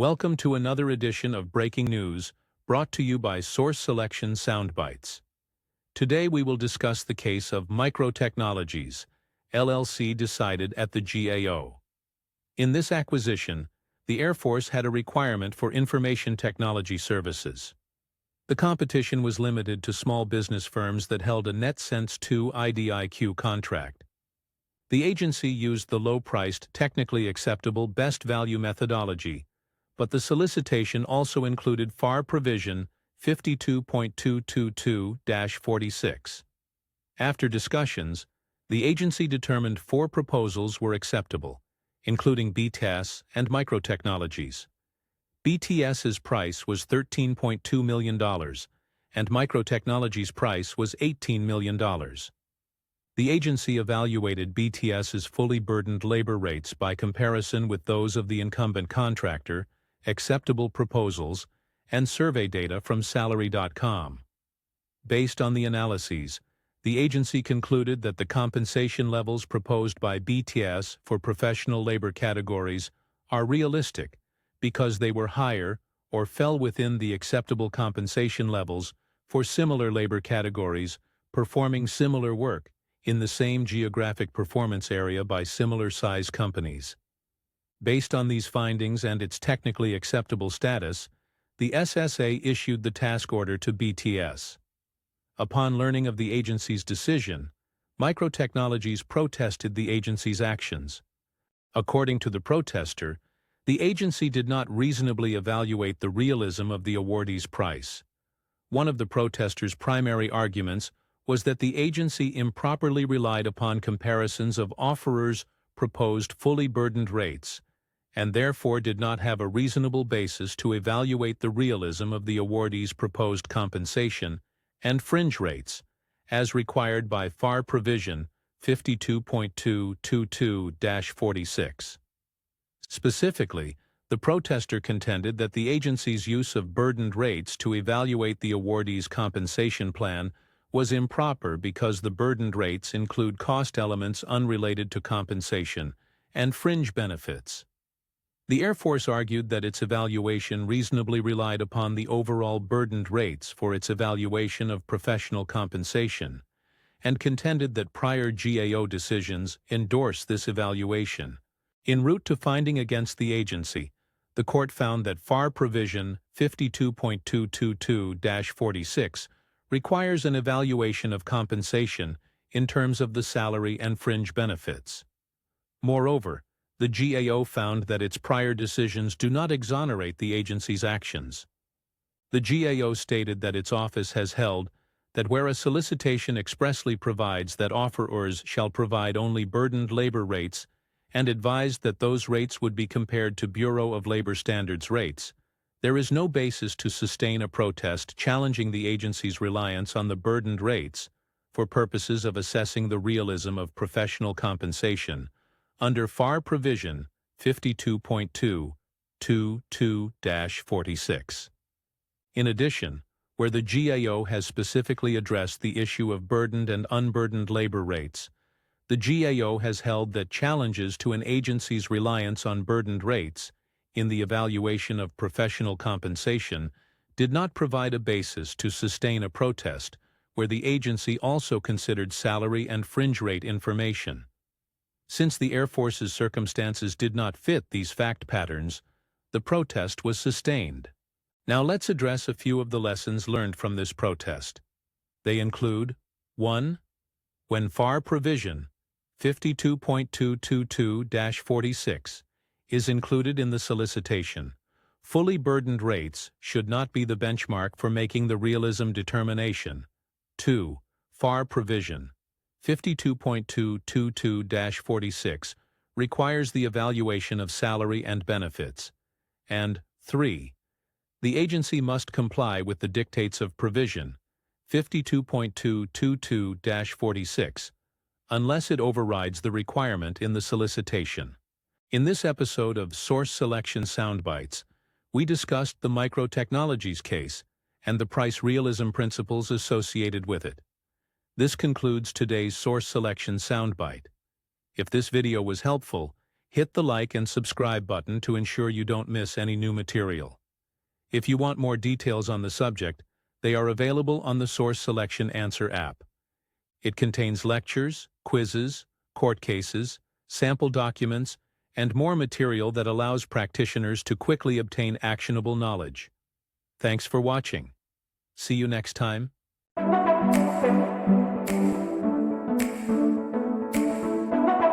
Welcome to another edition of Breaking News, brought to you by Source Selection Soundbites. Today we will discuss the case of MicroTechnologies, LLC decided at the GAO. In this acquisition, the Air Force had a requirement for information technology services. The competition was limited to small business firms that held a NetSense II IDIQ contract. The agency used the low-priced, technically acceptable best value methodology, but the solicitation also included FAR Provision 52.222-46. After discussions, the agency determined 4 proposals were acceptable, including BTS and MicroTechnologies. BTS's price was $13.2 million, and MicroTechnologies' price was $18 million. The agency evaluated BTS's fully burdened labor rates by comparison with those of the incumbent contractor, acceptable proposals, and survey data from Salary.com. Based on the analyses, the agency concluded that the compensation levels proposed by BTS for professional labor categories are realistic because they were higher or fell within the acceptable compensation levels for similar labor categories performing similar work in the same geographic performance area by similar-size companies. Based on these findings and its technically acceptable status, the SSA issued the task order to BTS. Upon learning of the agency's decision, MicroTechnologies protested the agency's actions. According to the protester, the agency did not reasonably evaluate the realism of the awardee's price. One of the protester's primary arguments was that the agency improperly relied upon comparisons of offerers' proposed fully burdened rates, and therefore did not have a reasonable basis to evaluate the realism of the awardee's proposed compensation and fringe rates, as required by FAR Provision 52.222-46. Specifically, the protester contended that the agency's use of burdened rates to evaluate the awardee's compensation plan was improper because the burdened rates include cost elements unrelated to compensation and fringe benefits. The Air Force argued that its evaluation reasonably relied upon the overall burdened rates for its evaluation of professional compensation, and contended that prior GAO decisions endorse this evaluation. En route to finding against the agency, the court found that FAR Provision 52.222-46 requires an evaluation of compensation in terms of the salary and fringe benefits. Moreover, the GAO found that its prior decisions do not exonerate the agency's actions. The GAO stated that its office has held that where a solicitation expressly provides that offerors shall provide only burdened labor rates and advised that those rates would be compared to Bureau of Labor Standards rates, there is no basis to sustain a protest challenging the agency's reliance on the burdened rates for purposes of assessing the realism of professional compensation under FAR Provision 52.222-46. In addition, where the GAO has specifically addressed the issue of burdened and unburdened labor rates, the GAO has held that challenges to an agency's reliance on burdened rates in the evaluation of professional compensation did not provide a basis to sustain a protest where the agency also considered salary and fringe rate information. Since the Air Force's circumstances did not fit these fact patterns, the protest was sustained. Now let's address a few of the lessons learned from this protest. They include: 1. When FAR Provision 52.222-46 is included in the solicitation, fully burdened rates should not be the benchmark for making the realism determination. 2. FAR Provision 52.222-46 requires the evaluation of salary and benefits. And 3. The agency must comply with the dictates of Provision 52.222-46 unless it overrides the requirement in the solicitation. In this episode of Source Selection Soundbites, we discussed the MicroTechnologies case and the price realism principles associated with it. This concludes today's Source Selection Soundbite. If this video was helpful, Hit the like and subscribe button to ensure you don't miss any new material. If you want more details on the subject, they are available on the Source Selection Answer app. It contains lectures, quizzes, court cases, sample documents, and more material that allows practitioners to quickly obtain actionable knowledge. Thanks for watching. See you next time.